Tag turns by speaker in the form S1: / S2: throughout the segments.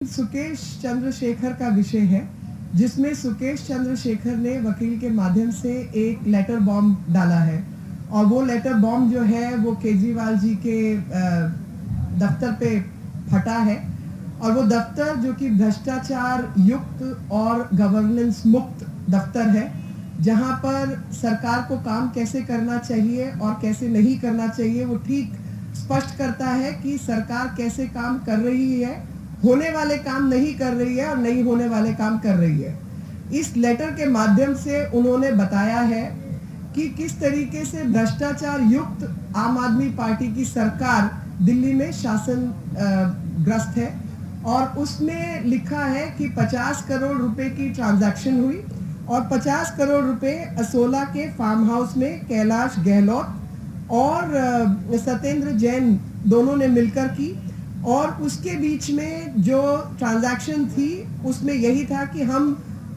S1: सुकेश चंद्रशेखर का विषय है, जिसमें सुकेश चंद्रशेखर ने वकील के माध्यम से एक लेटर बॉम्ब डाला है और वो लेटर बॉम्ब जो है वो केजरीवाल जी के दफ्तर पे फटा है और वो दफ्तर जो कि भ्रष्टाचार युक्त और गवर्नेंस मुक्त दफ्तर है, जहां पर सरकार को काम कैसे करना चाहिए और कैसे नहीं करना चाहिए वो ठीक स्पष्ट करता है कि सरकार कैसे काम कर रही है, होने वाले काम नहीं कर रही है और नहीं होने वाले काम कर रही है। इस लेटर के माध्यम से उन्होंने बताया है कि किस तरीके से भ्रष्टाचार युक्त आम आदमी पार्टी की सरकार दिल्ली में शासन ग्रस्त है और उसमें लिखा है कि 50 करोड़ रुपए की ट्रांजैक्शन हुई और 50 करोड़ रुपए असोला के फार्म हाउस में कैलाश गहलोत और सत्येंद्र जैन दोनों ने मिलकर की और उसके बीच में जो ट्रांजैक्शन थी उसमें यही था कि हम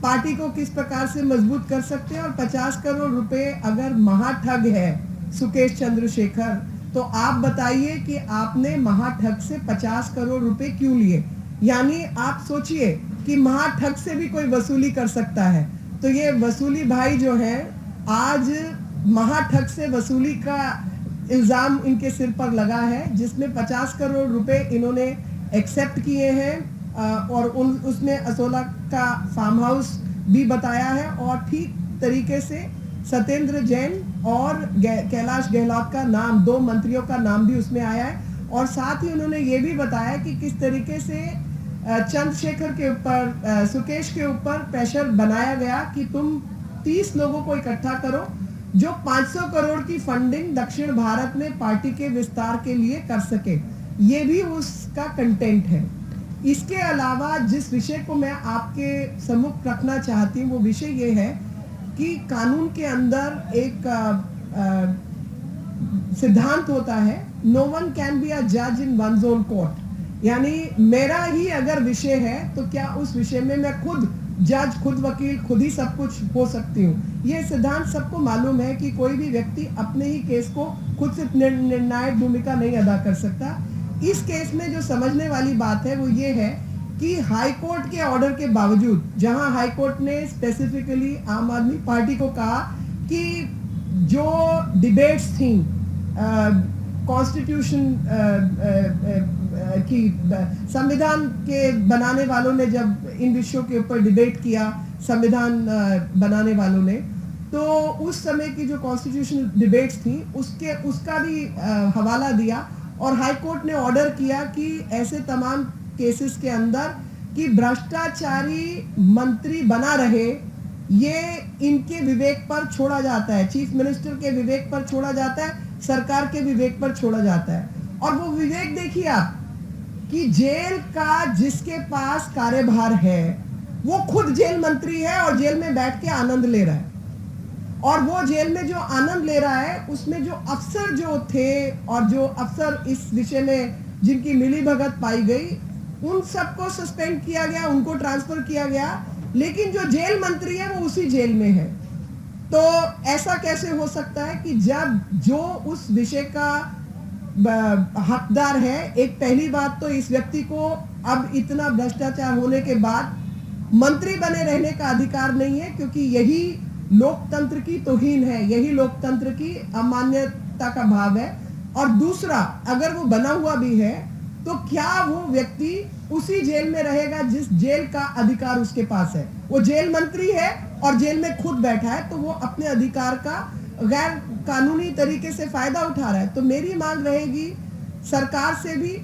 S1: पार्टी को किस प्रकार से मजबूत कर सकते हैं और 50 करोड़ रुपए अगर महाठग है सुकेश चंद्रशेखर, तो आप बताइए कि आपने महाठग से 50 करोड़ रुपए क्यों लिए। यानी आप सोचिए कि महाठग से भी कोई वसूली कर सकता है, तो ये वसूली भाई जो है आज महाठग से वसूली का इल्जाम इनके सिर पर लगा है, जिसमें 50 करोड़ रुपए इन्होंने एक्सेप्ट किए हैं और उसमें असोला का फार्म हाउस भी बताया है और ठीक तरीके से सत्येंद्र जैन और कैलाश गहलोत का नाम, 2 मंत्रियों का नाम भी उसमें आया है और साथ ही उन्होंने ये भी बताया कि किस तरीके से चंद्रशेखर के ऊपर, सुकेश के ऊपर प्रेशर बनाया गया कि तुम 30 लोगों को इकट्ठा करो जो 500 करोड़ की फंडिंग दक्षिण भारत में पार्टी के विस्तार के लिए कर सके। ये भी उसका कंटेंट है। इसके अलावा जिस विषय को मैं आपके सम्मुख रखना चाहती हूँ वो विषय ये है कि कानून के अंदर एक सिद्धांत होता है, no one can be a जज इन वन्स ओन कोर्ट। यानी मेरा ही अगर विषय है तो क्या उस विषय में मैं खुद जज, खुद वकील, खुद ही सब कुछ हो सकती हूँ। ये सिद्धांत सबको मालूम है कि कोई भी व्यक्ति अपने ही केस को खुद से निर्णायक भूमिका नहीं अदा कर सकता। इस केस में जो समझने वाली बात है वो ये है कि हाई कोर्ट के ऑर्डर के बावजूद, जहां हाई कोर्ट ने स्पेसिफिकली आम आदमी पार्टी को कहा कि जो डिबेट्स थी कॉन्स्टिट्यूशन की, संविधान के बनाने वालों ने जब इन विषयों के ऊपर डिबेट किया, संविधान बनाने वालों ने, तो उस समय की जो कॉन्स्टिट्यूशनल डिबेट्स थी उसका भी हवाला दिया और हाई कोर्ट ने ऑर्डर किया कि ऐसे तमाम केसेस के अंदर कि भ्रष्टाचारी मंत्री बना रहे, ये इनके विवेक पर छोड़ा जाता है, चीफ मिनिस्टर के विवेक पर छोड़ा जाता है, सरकार के विवेक पर छोड़ा जाता है। और वो विवेक देखिए आप कि जेल का जिसके पास कार्यभार है वो खुद जेल मंत्री है और जेल में बैठ के आनंद ले रहा है और वो जेल में जो आनंद ले रहा है उसमें जो अफसर जो थे और जो अफसर इस विषय में जिनकी मिलीभगत पाई गई उन सबको सस्पेंड किया गया, उनको ट्रांसफर किया गया, लेकिन जो जेल मंत्री है वो उसी जेल में है। तो ऐसा कैसे हो सकता है कि जब जो उस विषय का हकदार है, एक पहली बात तो इस व्यक्ति को अब इतना भ्रष्टाचार होने के बाद मंत्री बने रहने का अधिकार नहीं है, क्योंकि यही लोकतंत्र की तौहीन है, यही लोकतंत्र की अमान्यता का भाव है। और दूसरा, अगर वो बना हुआ भी है तो क्या वो व्यक्ति उसी जेल में रहेगा जिस जेल का अधिकार उसके पास है? वो जेल मंत्री है और जेल में खुद बैठा है, तो वो अपने अधिकार का गैर कानूनी तरीके से फायदा उठा रहा है। तो मेरी मांग रहेगी सरकार से भी,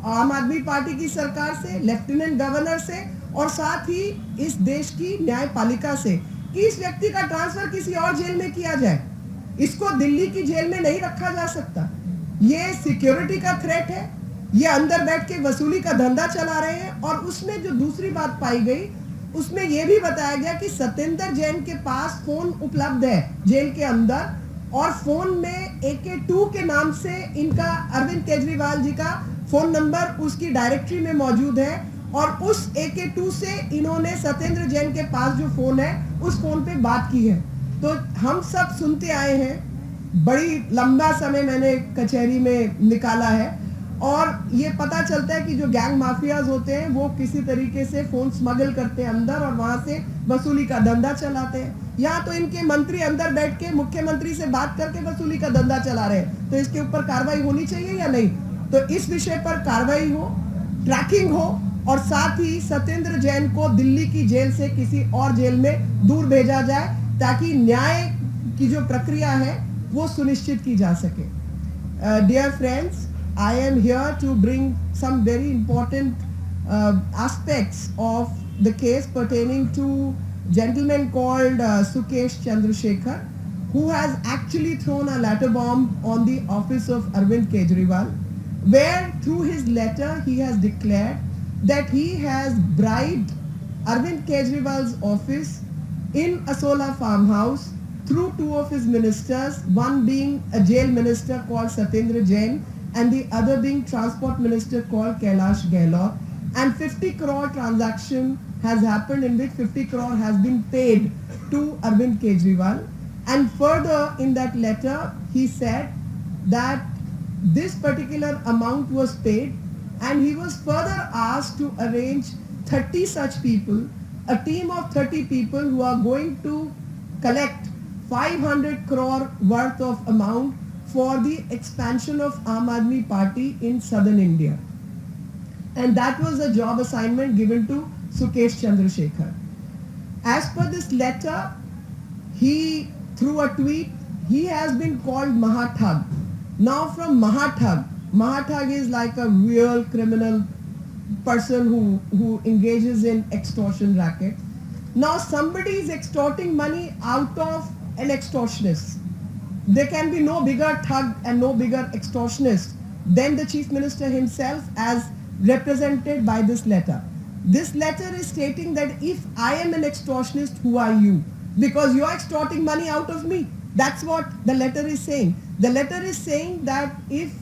S1: आम आदमी पार्टी की सरकार से, लेफ्टिनेंट गवर्नर से और साथ ही इस देश की न्यायपालिका से कि इस व्यक्ति का ट्रांसफर किसी और जेल में किया जाए। इसको दिल्ली की जेल में नहीं रखा जा सकता। ये सिक्योरिटी का थ्रेट है, ये अंदर बैठ के वसूली का धंधा चला रहे हैं। और उसमें जो दूसरी बात पाई गई उसमें यह भी बताया गया कि सत्येंद्र जैन के पास फोन उपलब्ध है जेल के अंदर और फोन में AK2 के नाम से इनका अरविंद केजरीवाल जी का फोन नंबर उसकी डायरेक्टरी में मौजूद है और उस AK2 से इन्होंने सत्येंद्र जैन के पास जो फोन है उस फोन पे बात की है। तो हम सब सुनते आए हैं, बड़ी लंबा समय मैंने कचहरी में निकाला है और ये पता चलता है कि जो गैंग माफियाज होते हैं वो किसी तरीके से फोन स्मगल करते हैं अंदर और वहां से वसूली का धंधा चलाते हैं। यहाँ तो इनके मंत्री अंदर बैठ के मुख्यमंत्री से बात करके वसूली का धंधा चला रहे हैं, तो इसके ऊपर कार्रवाई होनी चाहिए या नहीं? तो इस विषय पर कार्रवाई हो, ट्रैकिंग हो और साथ ही सत्येंद्र जैन को दिल्ली की जेल से किसी और जेल में दूर भेजा जाए ताकि न्याय की जो प्रक्रिया है वो सुनिश्चित की जा सके। Dear friends, I am here to bring some very important aspects of the case pertaining to gentleman called Sukesh Chandrasekhar, who has actually thrown a letter bomb on the office of Arvind Kejriwal, where through his letter he has declared that he has bribed Arvind Kejriwal's office in Asola farmhouse through two of his ministers, one being a jail minister called Satyendra Jain and the other being transport minister called Kailash Gehlot, and 50 crore transaction has happened in which 50 crore has been paid to Arvind Kejriwal. And further in that letter he said that this particular amount was paid and he was further asked to arrange 30 such people, a team of 30 people who are going to collect 500 crore worth of amount for the expansion of Aam Aadmi Party in southern India. And that was a job assignment given to Sukesh Chandrasekhar. As per this letter, he, through a tweet, he has been called Mahathug. Now from Mahathug is like a real criminal person who engages in extortion racket. Now somebody is extorting money out of an extortionist. There can be no bigger thug and no bigger extortionist than the Chief Minister himself as represented by this letter. This letter is stating that if I am an extortionist, who are you? Because you are extorting money out of me. That's what the letter is saying. The letter is saying that if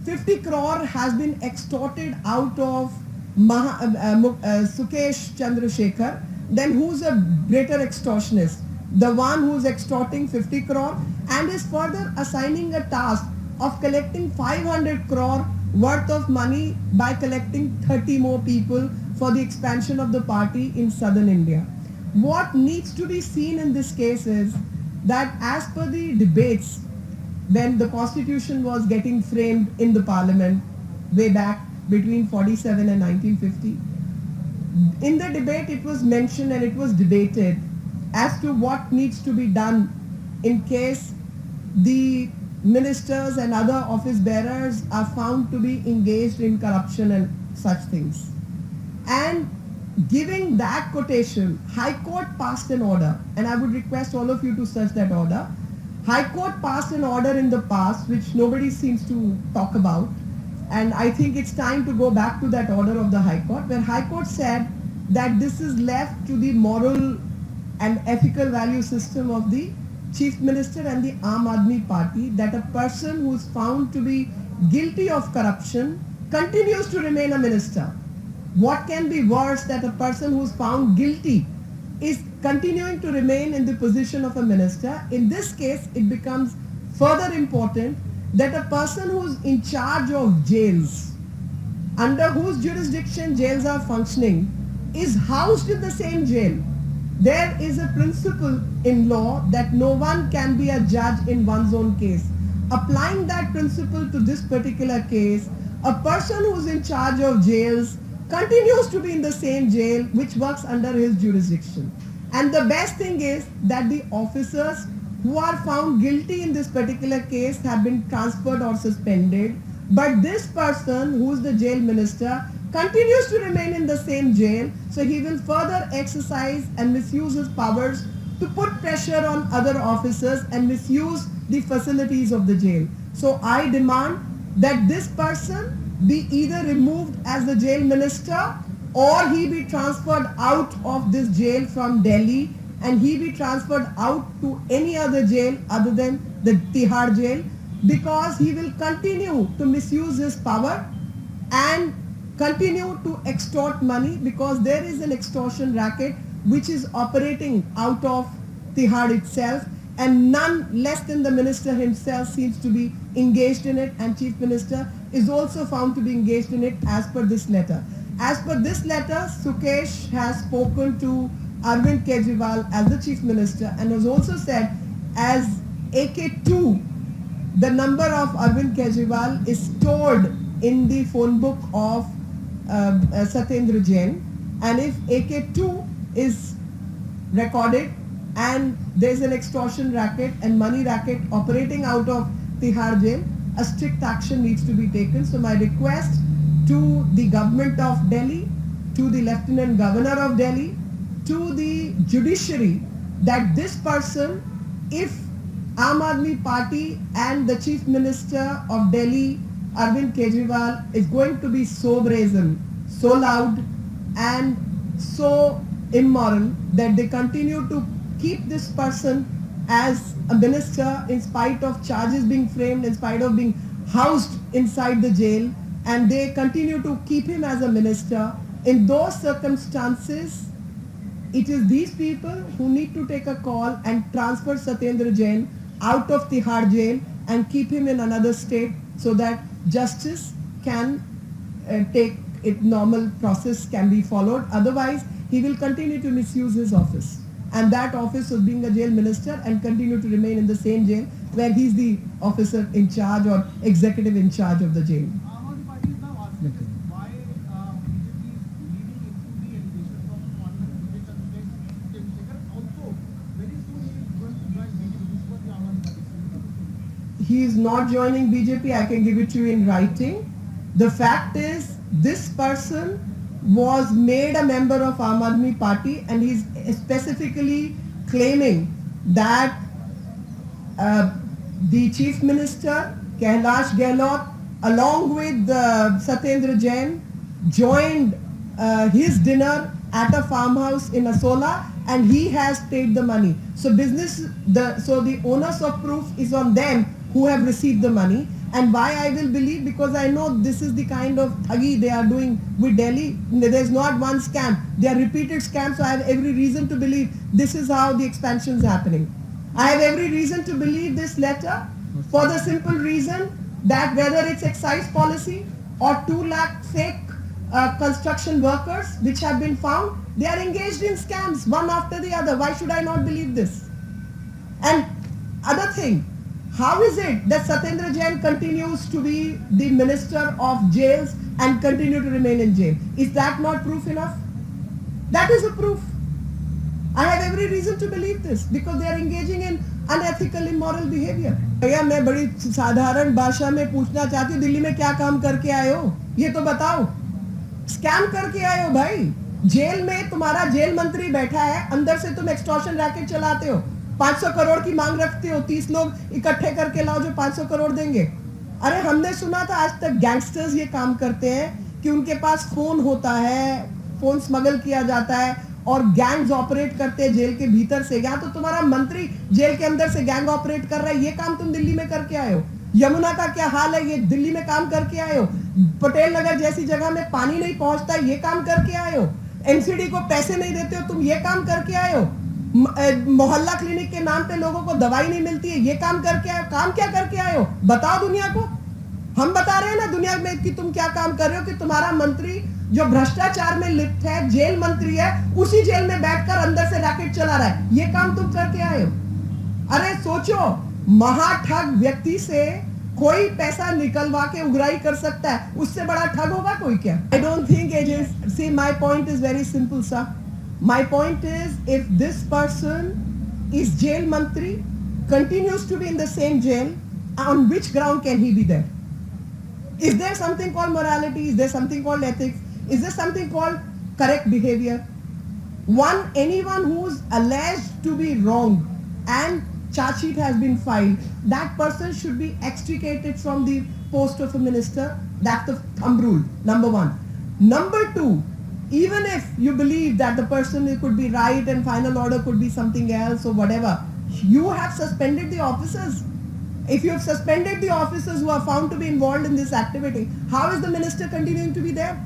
S1: 50 crore has been extorted out of Sukesh Chandrasekhar, then who's a greater extortionist? The one who's extorting 50 crore and is further assigning a task of collecting 500 crore worth of money by collecting 30 more people for the expansion of the party in southern India. What needs to be seen in this case is that as per the debates when the constitution was getting framed in the parliament way back between 47 and 1950, in the debate it was mentioned and it was debated as to what needs to be done in case the ministers and other office bearers are found to be engaged in corruption and such things. And giving that quotation, High Court passed an order, and I would request all of you to search that order. High Court passed an order in the past which nobody seems to talk about, and I think it's time to go back to that order of the High Court, where High Court said that this is left to the moral and ethical value system of the Chief Minister and the Aam Aadmi Party, that a person who is found to be guilty of corruption continues to remain a minister. What can be worse that a person who is found guilty is continuing to remain in the position of a minister? In this case, it becomes further important that a person who is in charge of jails, under whose jurisdiction jails are functioning, is housed in the same jail. There is a principle in law that no one can be a judge in one's own case. Applying that principle to this particular case, a person who is in charge of jails continues to be in the same jail which works under his jurisdiction. And the best thing is that the officers who are found guilty in this particular case have been transferred or suspended. But this person, who is the jail minister, continues to remain in the same jail, so he will further exercise and misuse his powers to put pressure on other officers and misuse the facilities of the jail. So I demand that this person be either removed as the jail minister or he be transferred out of this jail from Delhi and he be transferred out to any other jail other than the Tihar jail, because he will continue to misuse his power and continue to extort money, because there is an extortion racket which is operating out of Tihar itself, and none less than the minister himself seems to be engaged in it, and Chief Minister is also found to be engaged in it as per this letter. As per this letter, Sukesh has spoken to Arvind Kejriwal as the Chief Minister and has also said as AK2, the number of Arvind Kejriwal is stored in the phone book of Satyendra Jain, and if AK2 is recorded and there's an extortion racket and money racket operating out of Tihar Jail, a strict action needs to be taken. So my request to the government of Delhi, to the Lieutenant Governor of Delhi, to the judiciary, that this person, if Aam Aadmi Party and the Chief Minister of Delhi, Arvind Kejriwal, is going to be so brazen, so loud and so immoral that they continue to keep this person as a minister in spite of charges being framed, in spite of being housed inside the jail, and they continue to keep him as a minister. In those circumstances, it is these people who need to take a call and transfer Satyendra Jain out of Tihar jail and keep him in another state so that justice can take its normal process can be followed. Otherwise, he will continue to misuse his office. And that office of being a jail minister and continue to remain in the same jail where he's the officer in charge or executive in charge of the jail.
S2: Aam Aadmi Party is now asking why BJP is leading into the allegations of Sukesh Chandrasekhar. Also, very soon he is going to join BJP. This is what the Aam Aadmi Party is saying.
S1: He is not joining BJP. I can give it to you in writing. The fact is, this person was made a member of Aam Aadmi Party, and he's specifically claiming that the Chief Minister, Kailash Gehlot, along with Satyendra Jain, joined his dinner at a farmhouse in Asola, and he has paid the money. So the onus of proof is on them who have received the money. And why I will believe? Because I know this is the kind of thuggy they are doing with Delhi. There's not one scam. They are repeated scams, so I have every reason to believe this is how the expansion is happening. I have every reason to believe this letter for the simple reason that whether it's excise policy or 2 lakh fake construction workers which have been found, they are engaged in scams one after the other. Why should I not believe this? And other thing, how is it that Satyendra Jain continues to be the Minister of Jails and continue to remain in jail? Is that not proof enough? That is a proof. I have every reason to believe this because they are engaging in unethical, immoral behavior. भैया मैं बड़ी साधारण भाषा में पूछना चाहती हूँ, दिल्ली में क्या काम करके आए हो? ये तो बताओ। स्कैम करके आए हो भाई। जेल में तुम्हारा जेल मंत्री बैठा है, अंदर से तुम एक्सटॉर्शन रैकेट चलाते हो। 500 करोड़ की मांग रखते हो, 30 लोग इकट्ठे करके लाओ जो 500 करोड़ देंगे। अरे हमने सुना था आज तक गैंगस्टर्स ये काम करते हैं कि उनके पास फोन होता है, फोन स्मगल किया जाता है और गैंग्स ऑपरेट करते हैं जेल के भीतर से। यहाँ तो तुम्हारा मंत्री जेल के अंदर से गैंग ऑपरेट कर रहा है, ये काम तुम दिल्ली में करके आए हो। यमुना का क्या हाल है, ये दिल्ली में काम करके आए हो। पटेल नगर जैसी जगह में पानी नहीं पहुंचता, ये काम करके आए हो। एनसीडी को पैसे नहीं देते हो, तुम ये काम करके आए हो। मोहल्ला क्लिनिक के नाम पे लोगों को दवाई नहीं मिलती है, ये काम करके आए हो। काम क्या करके आए हो बताओ दुनिया को। हम बता रहे हैं ना दुनिया में कि तुम क्या काम कर रहे हो कि तुम्हारा मंत्री जो भ्रष्टाचार में लिप्त है, जेल मंत्री है, उसी जेल में बैठकर अंदर से रैकेट चला रहा है, ये काम तुम करके आए हो। अरे सोचो, महाठग व्यक्ति से कोई पैसा निकलवा के उगराई कर सकता है, उससे बड़ा ठग होगा कोई क्या? I don't think it is. See my point is very simple sir. My point is, if this person is jail mantri, continues to be in the same jail, on which ground can he be there? Is there something called morality? Is there something called ethics? Is there something called correct behavior? Anyone who's alleged to be wrong and charge sheet has been filed, that person should be extricated from the post of a minister. That's the thumb rule, number one. Number two, even if you believe that the person could be right and final order could be something else or whatever, you have suspended the officers. If you have suspended the officers who are found to be involved in this activity, how is the minister continuing to be there?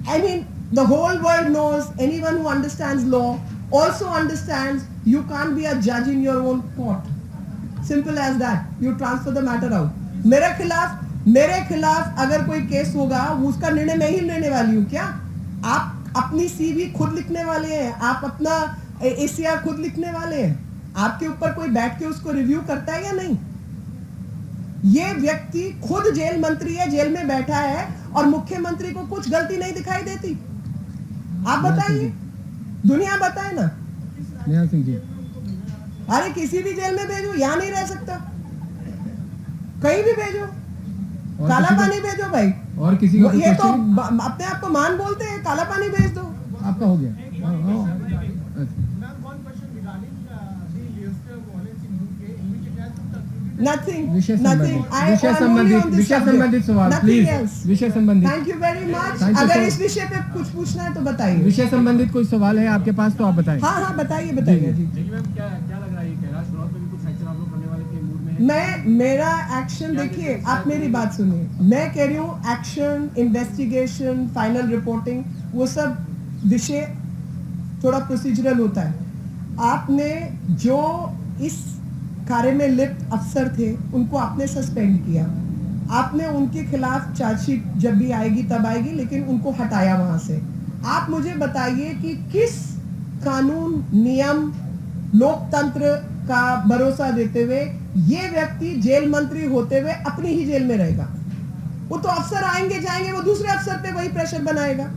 S1: I mean, the whole world knows, anyone who understands law also understands you can't be a judge in your own court. Simple as that. You transfer the matter out. मेरे खिलाफ मेरे खिलाफ अगर कोई case होगा उसका निर्णय मैं ही लेने वाली हूँ क्या? आप अपनी सीवी खुद लिखने वाले हैं, आप अपना एसीआर खुद लिखने वाले हैं। आपके ऊपर कोई बैठ के उसको रिव्यू करता है या नहीं? ये व्यक्ति खुद जेल मंत्री है, जेल में बैठा है और मुख्यमंत्री को कुछ गलती नहीं दिखाई देती। आप बताइए, दुनिया बताए ना।
S3: नेहा सिंह जी,
S1: अरे किसी भी जेल में भेजो, यहां नहीं रह सकता, कहीं भी भेजो,
S3: और
S1: काला
S3: किसी को-
S1: पानी भेजो भाई।
S3: और किसी को
S1: ये तो
S3: क्वेश्चन
S1: अपने आप को मान बोलते हैं, काला पानी भेज दो।
S3: आपका हो गया। अच्छा।
S2: Ma'am, one question regarding the Leicester violence in UK, in which it has been concluded
S1: Nothing,
S3: विषय
S1: nothing.
S3: संबंधित सवाल प्लीज, विषय संबंधित
S1: thank you very much.
S3: Thank you
S1: अगर
S3: so-
S1: इस विषय पे कुछ पूछना है तो बताइए।
S3: विषय संबंधित कोई सवाल है आपके पास तो आप बताएं।
S1: हाँ हाँ बताइए बताइए जी।
S4: देखिए मैम, क्या क्या लग रहा है, कैलाश विनोद में भी कुछ एक्शन आप लोग करने वाले के मूड में है?
S1: मेरा एक्शन देखिए, आप मेरी बात सुनिए। मैं कह रही हूँ एक्शन, इन्वेस्टिगेशन, फाइनल रिपोर्टिंग, वो सब विषय थोड़ा प्रोसीजरल होता है। आपने जो इस कार्य में लिप्त अफसर थे उनको आपने सस्पेंड किया, आपने उनके खिलाफ चार्जशीट जब भी आएगी तब आएगी, लेकिन उनको हटाया वहां से। आप मुझे बताइए कि किस कानून, नियम, लोकतंत्र का भरोसा देते हुए ये व्यक्ति जेल मंत्री होते हुए अपनी ही जेल में रहेगा? वो तो अफसर आएंगे जाएंगे, वो दूसरे अफसर पे वही प्रेशर बनाएगा।